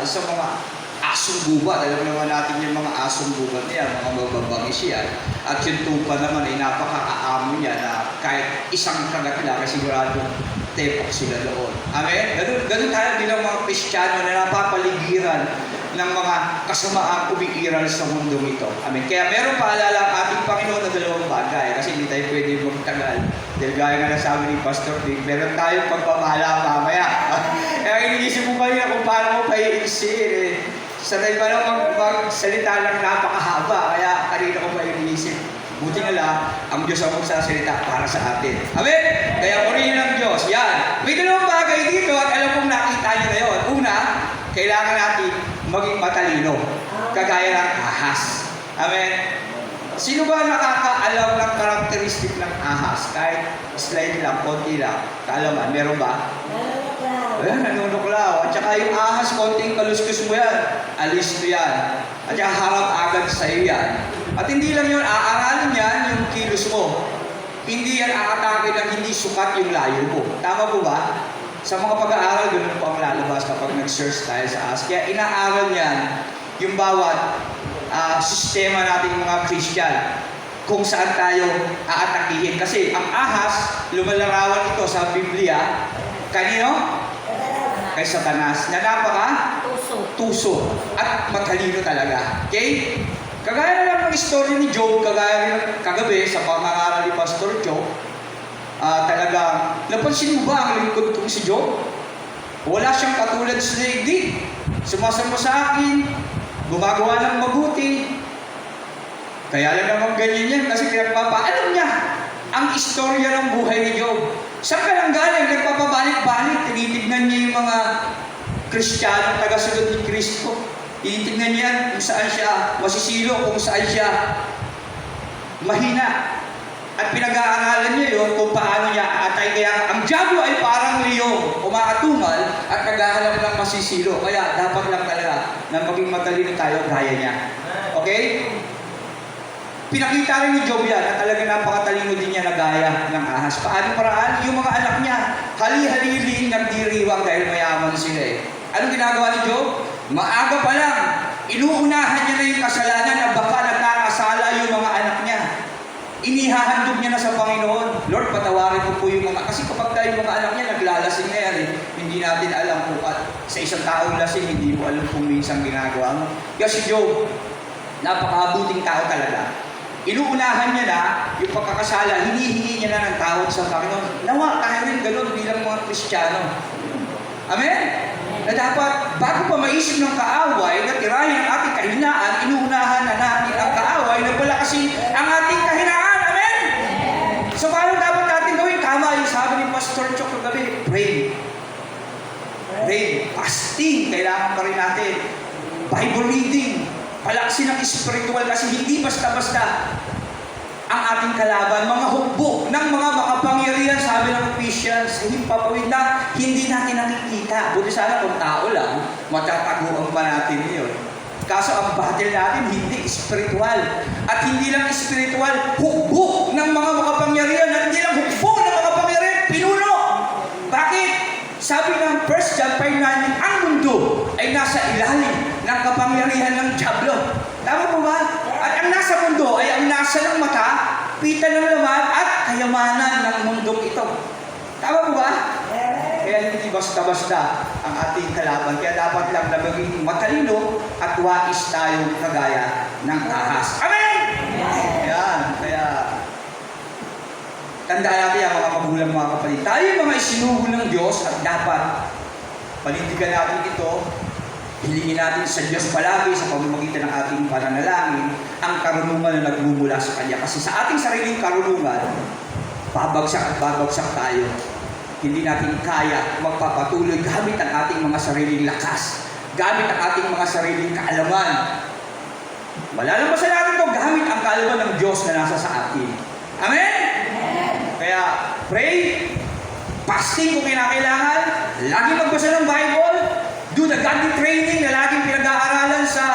yan sa mga asong gubat. Alam naman natin yung mga asong gubat niya, mga mababangis yan. At yung tupa naman ay napaka-aamo niya na kahit isang kagat lang, sigurado tepok sila doon. Amen? Ganun tayo bilang mga Kristiyano na napapaligiran ng mga kasamaang umiiral sa mundong ito. Amen? Kaya meron paalala ang ating Panginoon na dalawang bagay kasi hindi tayo pwede magtagal. Dahil gaya nga nasabi ni Pastor Dick, meron tayong pagpapala mamaya. Kaya iniisip mo ba yun kung paano mo pa iisip? Sanay pa lang magsalita ng napakahaba, kaya kanina ko ba iniisip? Buti na lang, ang Diyos ang magsasalita para sa atin. Amen? Kaya purihin ng Diyos. Yan. May dalawang bagay dito at alam kong nakita nyo na yun. Una, kailangan natin maging matalino. Kagaya ng ahas. Amen? Sino ba nakakaalam ng karakteristik ng ahas? Kahit slide lang, konti lang. Kaalaman, meron ba? Ayan, nanunuklaw. At saka yung ahas, konting kaluskus mo yan. Alis mo yan. At saka harap agad sa'yo yan. At hindi lang yun, aaralin yan yung kilos mo. Hindi yan aatake ng hindi sukat yung layo mo. Tama po ba? Sa mga pag-aaral, ganun po ang lalabas kapag nag-search tayo sa ahas. Kaya inaaral yan yung bawat sistema nating mga Christian kung saan tayo aatakihin. Kasi ang ahas, lumalarawan ito sa Biblia. Kanino? Kay Satanas. Na napaka? Tuso. At matalino talaga. Okay? Kagaya na lang ng istorya ni Job, kagaya rin kagabi sa pangangaral ni Pastor Job, talagang, napansin mo ba ang lingkod kong si Job? Wala siyang katulad sa daigdig. Sumasama sa akin, gumagawa ng mabuti. Kaya lang naman ganyan yan kasi pinagpapaalam niya ang istorya ng buhay ni Job. Saan ka lang galing? Nagpapabalik-balik. Tinitignan niya yung mga Kristiyano, tagasunod ni Kristo. Tinitignan niya kung saan siya masisilo, kung saan siya mahina. At pinag-aaralan niya yun kung paano niya atay. Kaya ang diablo ay parang leon, umaatungal at naghahanap ng masisilo. Kaya dapat lang talaga na maging matalino tayo gaya niya. Okay? Pinakita rin ni Job yan at talaga napakatalino din niya na gaya ng ahas. Paano paraan? Yung mga anak niya, hali-haliling nagdiriwang dahil mayaman sila eh. Anong ginagawa ni Job? Maaga pa lang, inuunahan niya na yung kasalanan na baka nagkakasala yung mga anak niya. Inihahandog niya na sa Panginoon. Lord, patawarin ko po yung mga... Kasi kapag tayo mga anak niya, naglalasing na yan eh. Hindi natin alam kung sa isang taong lasing, hindi mo alam kung minsan ginagawa mo. Kaya si Job, napakabuting tao talaga. Inuunahan niya na yung pagkakasala, hinihingi niya na ng tawad sa Panginoon. Nawa, tayo rin ganun bilang mga Kristiyano. Amen? Na dapat, bago pa maisip ng kaaway na tirahin ang ating kahinaan, inuunahan na natin ang kaaway na palakasin ang ating kahinaan. Amen? So, paano dapat natin gawin? Tama yung sabi ni Pastor Chok kagabi, pray. Pray. Fasting, kailangan pa rin natin. Bible reading. Palaksin ng spiritual kasi hindi basta-basta ang ating kalaban. Mga hukbo ng mga makapangyarihan, sabi ng Ephesians, himpapawid na hindi natin nakikita. Buti sana kung tao lang, matataguan pa natin yun. Kaso ang battle natin hindi spiritual. At hindi lang spiritual, hukbo ng mga makapangyarihan. At hindi lang hukbo ng mga makapangyarihan, pinuno. Bakit? Sabi ng 1 John 5:9, ang mundo ay nasa ilalim ng kapangyarihan ng diablo. Tama po ba? At ang nasa mundo ay ang nasa ng mata, pita ng laman at kayamanan ng mundong ito. Tama po ba? Kaya hindi basta-basta ang ating kalaban. Kaya dapat lang na maging matalino at wais tayong kagaya ng ahas. Amen! Yan. Kaya tandaan natin ang mga magulang, mga kapatid. Tayo mga isinugo ng Diyos at dapat panindigan natin ito. Hilingin natin sa Diyos palagi sa pamamagitan ng ating pananalangin ang karunungan na nagmumula sa Kanya. Kasi sa ating sariling karunungan, babagsak at babagsak tayo. Hindi natin kaya magpapatuloy gamit ang ating mga sariling lakas, gamit ang ating mga sariling kaalaman. Malalampasan natin ito gamit ang kaalaman ng Diyos na nasa sa atin. Amen? Kaya, pray, fasting kung kinakailangan, lagi magbasa ng Bible, do the godly training na laging pinag-aaralan sa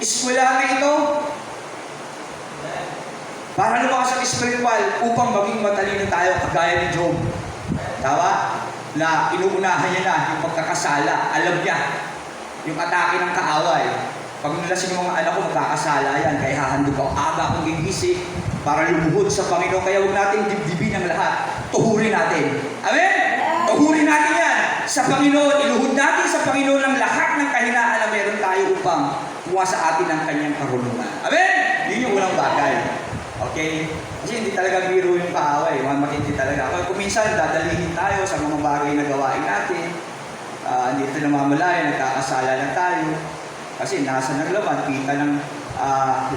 eskwela na ito, para lumakas ang spiritual upang maging matalino tayo kagaya ni Job. Tawa? Na inuunahan niya na yung pagkakasala. Alam niya yung atake ng kaaway. Pag nalasing yung mga anak ko, magkakasala yan. Kaya hahandog ako. Aga akong gigising para lumuhod sa Panginoon. Kaya huwag natin dibdibin ang lahat. Tuhurin natin. Amen? Tuhurin natin yan sa Panginoon. Iluhod natin sa Panginoon ang lahat ng kahinaan na meron tayo upang kuha sa atin ang kanyang karunungan. Amen? Yun yung unang bagay. Okay? Kasi hindi talaga biro yung kaaway. Matindi talaga. Kaya kuminsan, dadalihin tayo sa mga bagay na gawain natin. Hindi ito namamalayan, nagkakasala na tayo. Kasi nasa ng laman, kita ng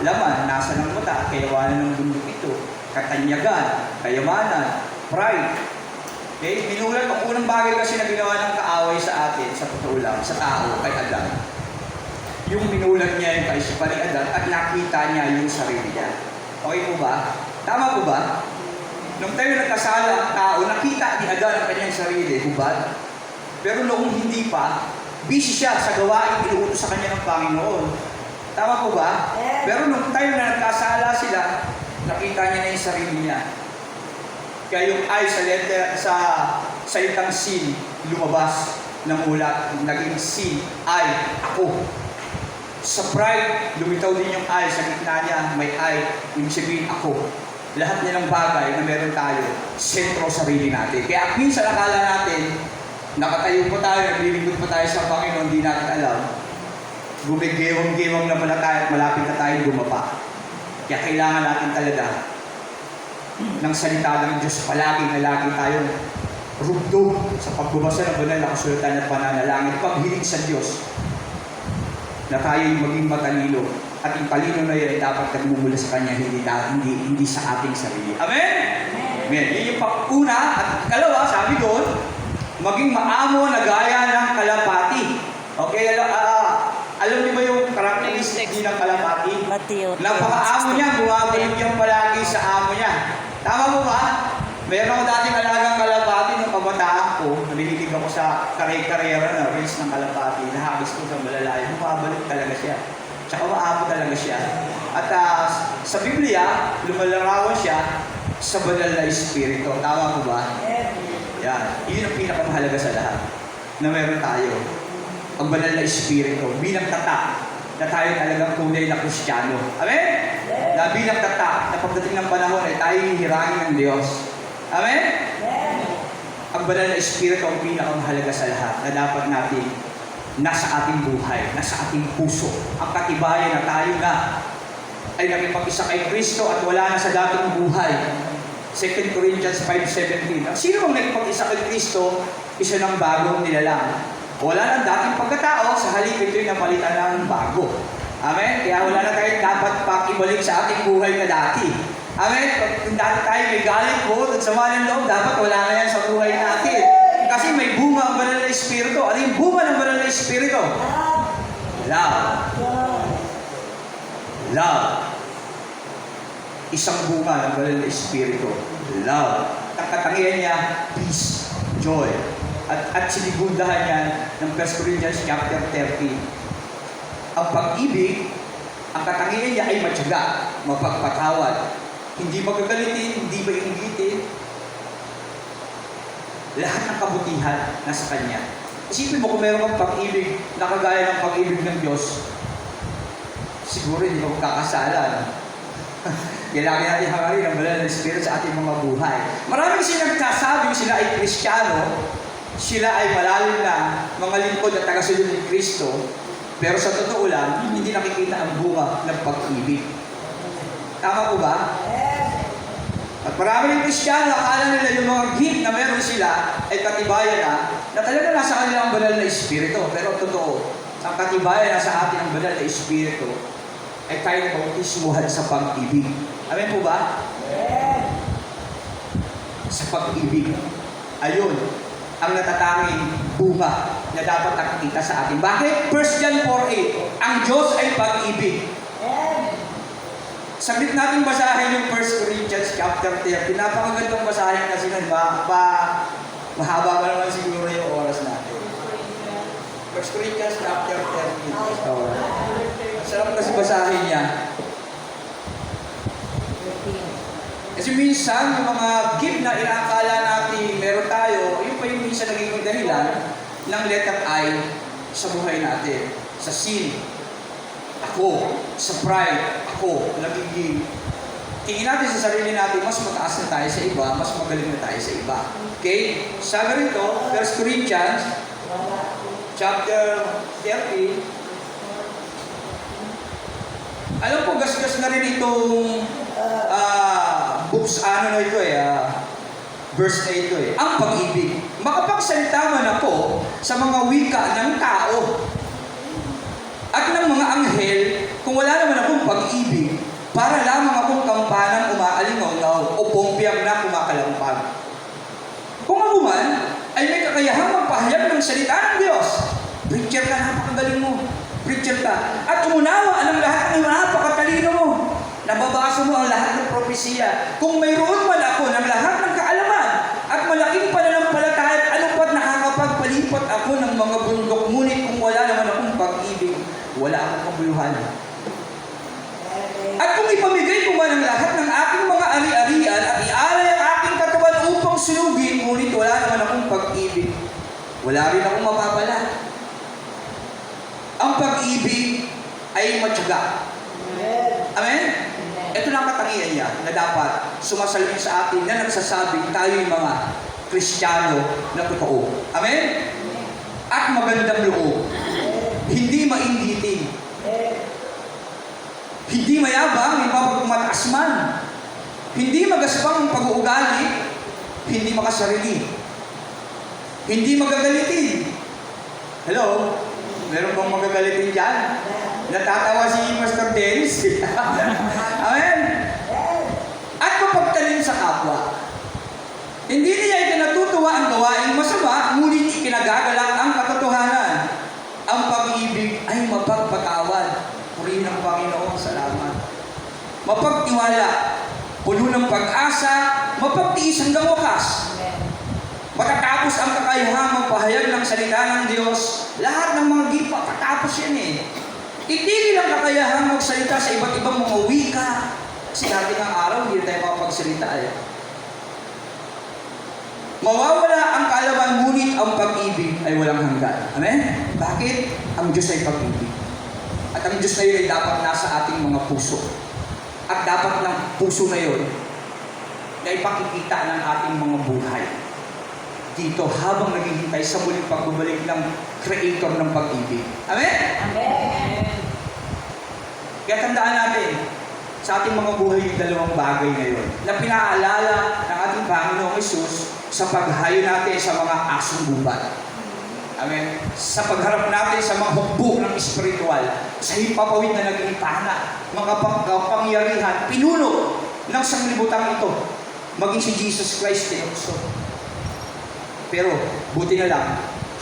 laman, nasa ng mata, kayawanan ng bundok ito, katanyagan, kayamanan, pride. Okay? Minulat, ang unang bagay kasi na ginawa ng kaaway sa atin, sa totoo lang, sa tao, kay Adan. Yung minulat niya yung kaisipan ni Adan at nakita niya yung sarili niya. Okay po ba? Tama po ba? Nung tayo nagkasala ang tao, nakita ni Adan ang kanyang sarili, hubad. Pero noong hindi pa, busy siya sa gawain inuutos sa kanya ng Panginoon. Tama po ba? Pero nung time na nagkasala sila, nakita niya na yung sarili niya. Kaya yung I sa salitang sin, lumabas ng ulat, naging sin, I, ako. Sa pride, lumitaw din yung I, sa gitna niya, may I, ibig sabihin ako. Lahat niya ng bagay na meron tayo, sentro sarili natin. Kaya minsan akala natin, nakatayo pa tayo, naglilingkod pa tayo sa Panginoon, hindi natin alam. Gumigewang-gewang na pala tayo at malapit na tayo dumapa. Kaya kailangan natin talaga ng salita ng Diyos palagi na lagi tayong rugdo sa pagbabasa ng banal na kasulatan at pananalangin. Paghilig sa Diyos na tayo'y maging matalino at yung talino na yun ay dapat nagmumula sa Kanya, hindi sa ating sarili. Amen? Amen. Yun yung una at kalawa, sabi doon, maging maamo na gaya ng kalapati. Okay, alam niyo ba yung characteristic ng kalapati? Napaka-amo niya, bumabalik niyang palagi sa amo niya. Tama mo ba? Meron ako dating alagang kalapati nung kabataan ko. Nalilig ako sa karera na race ng kalapati. Nahagis ko sa malalayo. Bumabalik talaga siya. Tsaka maamo talaga siya. At sa Biblia, lumalarawan siya sa banal na espiritu. Tama mo ba? Yan. Yun ang pinakamahalaga sa lahat na meron tayo. Ang banal na espiritu. Bilang tatak na tayo talagang tunay na Kristiyano. Amen? Na bilang tatak na pagdating ng panahon ay tayo hihirangin ng Diyos. Amen? Ang banal na espiritu ang pinakamahalaga sa lahat na dapat natin nasa ating buhay, nasa ating puso. Ang katibayan na tayo na ay nakipag-isa kay Kristo at wala na sa dating buhay. 2 Corinthians 5:17. Sino ang nagpag-isa kay Kristo, isa ng bagong nilalang. Wala nang dating pagkatao, sa halip ito'y napalitan ng bago. Amen? Kaya wala na tayong dapat pakibalik sa ating buhay na dati. Amen? Kung dati tayo may galit po, at sama ng loob, dapat wala na yan sa buhay natin. Kasi may bunga ang banal na espiritu. Ano yung bunga ng banal na espiritu? Love. Love. Isang bunga ng banal na espiritu. Love. Ang katangian niya, peace, joy. At sinigundahan yan ng 1 Corinthians chapter 13. Ang pag-ibig, ang katangian niya ay matyaga, mapagpatawad. Hindi magagalitin, hindi mainggitin. Lahat ng kabutihan nasa Kanya. Isipin mo kung meron kang pag-ibig na kagaya ng pag-ibig ng Diyos, siguro hindi ka magkakasala. No? Kailangan natin hangarin ang banal na Espiritu sa ating mga buhay. Maraming sinagsasabi sila ay Kristiyano, sila ay malalim na mga lingkod at tagasunod ni Kristo, pero sa totoo lang, hindi nakikita ang bunga ng pag-ibig. Tama po ba? At marami ng Kristiyano, akala nila yung mga gift na meron sila ay katibayan na talaga nasa kanila ang banal na Espiritu. Pero totoo, ang katibayan na sa atin ang banal na Espiritu ay tayo na bautismuhan sa pag-ibig. Amen po ba? Sa pag-ibig. Ayun ang natatanging bunga na dapat nakikita sa atin. Bakit? 1 John 4:8, ang Diyos ay pag-ibig. Saglit natin basahin yung 1 Corinthians chapter 13. Napakagandang basahin kasi nun. Mahaba pa naman siguro yung oras natin. 1 Corinthians chapter 13. Sarap kasi basahin niya. Kasi minsan, yung mga gift na inaakala natin meron tayo, yun pa yung minsan naging dahilan ng letter I sa buhay natin. Sa sin, ako. Sa pride, ako. Nagiging. Tingin natin sa sarili natin, mas mataas na tayo sa iba, mas magaling na tayo sa iba. Okay? Sabi rito, 1 Corinthians, chapter 30. Alam ko, gas-gas na rin itong books, verse na ito eh. Ang pag-ibig. Makapagsalita man ako sa mga wika ng tao at ng mga anghel kung wala naman akong pag-ibig, para lamang akong kampanang umaalingaw o pompiyang na kumakalampag. Kung ako man ay may kakayahang magpahayag ng salita ng Diyos, preacher ka, napakagaling mo. Preacher ka. At umunawa ng lahat ng napakatalino mo. Nababasa mo ang lahat ng propesiya. Kung mayroon man ako ng lahat ng kaalaman at malaking pananampalataya at ano pa't nakakapagpalipat ako ng mga bundok, ngunit kung wala naman akong pag-ibig, wala akong kabuluhan. At kung ipamigay ko man ang lahat ng aking mga ari-arian at ialay ang aking katawan upang sunugin, ngunit wala naman akong pag-ibig, wala rin akong mapapala. Ang pag-ibig ay matyaga. Amen? Ito lang katangian niya na dapat sumasalamin sa atin na nagsasabing tayo'y mga Kristiyano na totoo. Amen? At magandang loob. Hindi maingiting. Hindi mayabang, hindi mapagmataas man. Hindi magaspang ang pag-uugali, hindi makasarili. Hindi magagalitin. Hello? Meron bang magagalitin dyan? Natatawa si Pastor Dennis. Amen? At mapagtalin sa kapwa. Hindi niya ikinatutuwa ang gawaing masama, ngunit ikinagagalak ang katotohanan. Ang pag-ibig ay mapagpatawad. Purihin ng Panginoon, salamat. Mapagtiwala, puno ng pag-asa, mapagtiis hanggang wakas. Matatapos ang kakayahang magpahayag ng salita ng Diyos. Lahat ng mga gipa, katapos yan eh. Itigil ang kakayahang magsalita sa iba't ibang mga wika. Kasi dati ng araw, hindi tayo makapagsalita eh. Mawawala ang kaalaman, ngunit ang pag-ibig ay walang hanggan. Amen? Bakit? Ang Diyos ay pag-ibig. At ang Diyos na yun ay dapat nasa ating mga puso. At dapat ng puso na yun na ipakikita ng ating mga buhay. Dito habang naghihintay sa muling pagbabalik ng Creator ng pag-ibig. Amen? Amen. Kaya tandaan natin sa ating mga buhay yung dalawang bagay na yun na pinaalala ng ating Panginoong Hesus sa paghayo natin sa mga asong gubat. Amen? Sa pagharap natin sa mga hukbo ng espiritual, sa hipapawid na naging pana, mga kapangyarihan, pinuno ng sanglibutang ito, maging si Jesus Christ tinukso. Pero, buti na lang,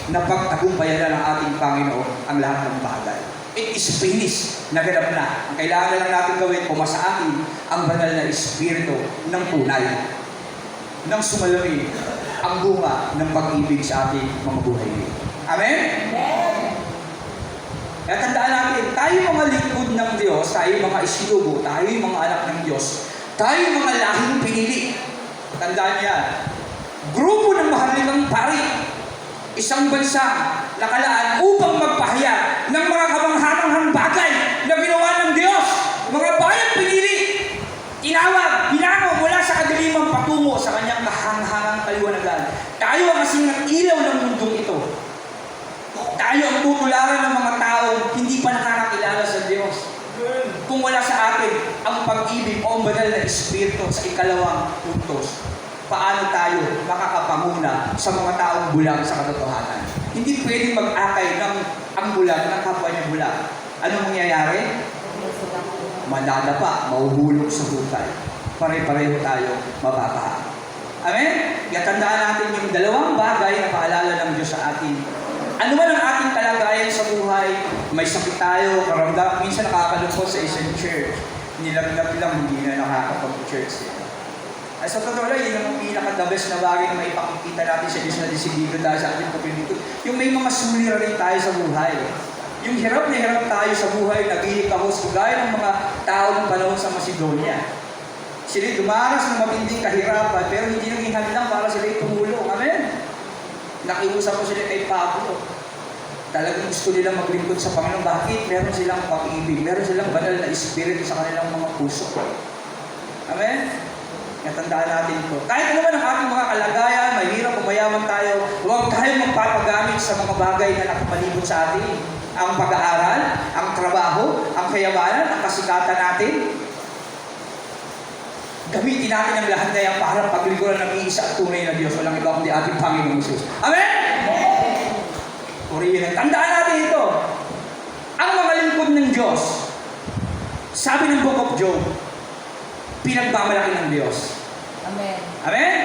napagtagumpayan na ng ating Panginoon ang lahat ng bagay. It is finished. Naganap na. Ang kailangan na lang natin gawin, pumasa atin ang banal na espiritu ng tunay. Nang sumalamin ang bunga ng pag-ibig sa ating mga buhay. Amen? Amen. Kaya tandaan natin, tayo mga lingkod ng Diyos, tayo mga isinugo, tayo mga anak ng Diyos, tayo mga lahing pinili. Tandaan niya, grupo ng mahalikang pari, isang bansa nakalaan upang magpahayag ng mga kamanghamanghang bagay na ginawa ng Diyos. Mga bayang pinili, tinawag, binango mula sa kadilimang patungo sa kanyang kahanghangang kaliwanagan. Tayo ang kasing ng ilaw ng mundong ito. Tayo ang tutularan ng mga taong hindi pa nakakakilala sa Diyos. Kung wala sa atin ang pag-ibig o ang banal na espiritu sa ikalawang puntos, paano tayo makakapanguna sa mga taong bulag sa katotohanan? Hindi pwedeng mag-akay ng ang bulag ng kapwa niya bulag. Anong mangyayari? Madadapa, mahuhulog sa hukay. Pare-pareho tayo mababaha. Amen? Kaya tandaan natin yung dalawang bagay na paalala ng Diyos sa atin. Ano man ang ating kalagayan sa buhay, may sakit tayo, karamdam, minsan nakakalungkot sa isang church. Nilagnat lang, hindi na nakakapag-church. Ay sa totoo lang, yun ang pinaka-the best na bagay na maipakikita natin sa Diyos na disidido tayo sa ating community. Yung may mga sulira rin tayo sa buhay. Yung hirap na hirap tayo sa buhay, naghihikahos, kagaya ng mga tao ng panahon sa Macedonia. Sila dumaras ng matinding kahirapan, pero hindi naging handang para sila tumulong. Amen? Nakiusap ko sila kay Pablo. talagang gusto nilang maglingkod sa Panginoon. Bakit? Meron silang pag-ibig, meron silang banal na espiritu sa kanilang mga puso. Amen? Natandaan natin ito. Kahit naman ang ating mga kalagayan, mahirap o mayaman tayo, huwag tayong magpapagamit sa mga bagay na nakapalibot sa atin. Ang pag-aaral, ang trabaho, ang kayamanan, ang kasikatan natin. Gamitin natin ang lahat na yan para paglingkuran ng iisa at tunay na Diyos. Walang iba kundi ating Panginoong Jesus. Amen? Purihin. Tandaan natin ito. Ang mga lingkod ng Diyos, sabi ng Book of Job, pinagmamalaki ng Diyos. Amen. Amen?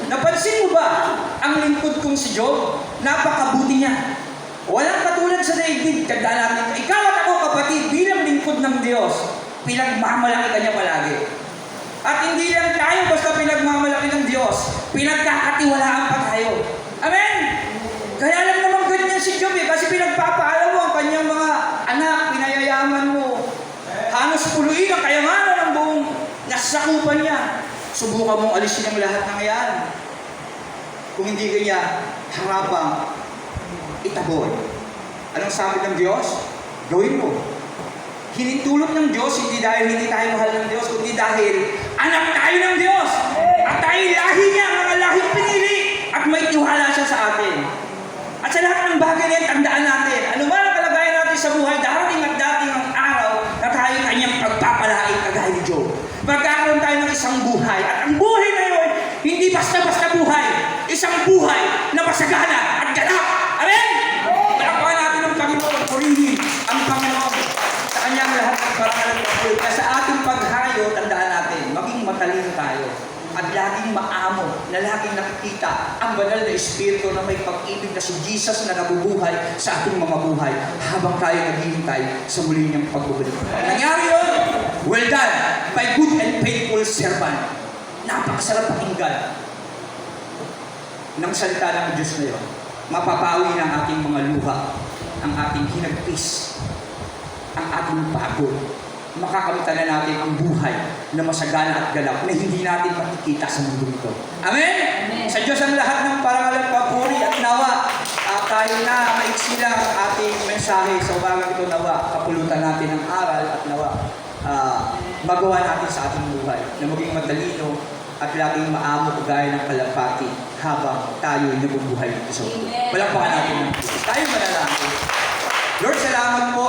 Napansin mo ba ang lingkod kong si Job? Napakabuti niya. Walang katulad sa daigdig. Tandaan natin. Ikaw at ako, kapatid, bilang lingkod ng Diyos, pinagmamalaki ka niya palagi. At hindi lang tayo basta pinagmamalaki ng Diyos, pinagkakatiwalaan pa tayo. Amen? Kaya lang naman ganyan si Job kasi pinagpapaalam mo ang kanyang mga anak, pinayayaman mo. Halos puluin ang kayamanan ng buong nasakupan niya. Subukan mong alisin ang lahat ng yan. Kung hindi kanya, harapang itaboy. Anong sabi ng Diyos? Gawin mo. Hinintulot ng Diyos, hindi dahil hindi tayo mahal ng Diyos, kundi dahil anak tayo ng Diyos. At tayo lahi niya, mga lahing pinili. At may tiwala siya sa atin. At sa lahat ng bagay na yan, tandaan natin. Ano man ang kalagayan natin sa buhay, darating at dating ang araw na tayo kanyang pagpapalain kagaya ni Job. Magkakaroon tayo ng isang buhay. At ang buhay na yun, hindi basta-basta buhay. Isang buhay na masagana at ganap. Amen? Palakpakan natin ang Panginoon. Purihin ang Panginoon sa kanyang lahat ng parangalan ng Panginoon. Kaya sa ating paghayo, tandaan natin, maging matalino tayo. At laging maamo na laging nakikita ang banal na espiritu na may pag-ibig na si Jesus na nabubuhay sa ating mga buhay habang tayo naghihintay sa muli niyang pagbabalik. Nangyari yun? Well done, my good and faithful servant. Napakasarap pakinggan ng salita ng Diyos na yun. Mapapawi ng ating mga luha, ang ating hinagpis, ang ating pagod. Makakamtan na natin ang buhay na masagana at galap na hindi natin makikita sa mundo ito. Amen? Amen. Sa Diyos ang lahat ng parangalan, papuri at nawa. Tayo na maiksi lang ang ating mensahe sa umagang ito, nawa. Kapulutan natin ang aral at nawa. Magawa natin sa ating buhay na maging matalino at laging maamo kagaya ng kalapati habang tayo ay nabubuhay dito sa mundo. Palakpakan natin ng Diyos. Tayo manalangin. Lord, salamat po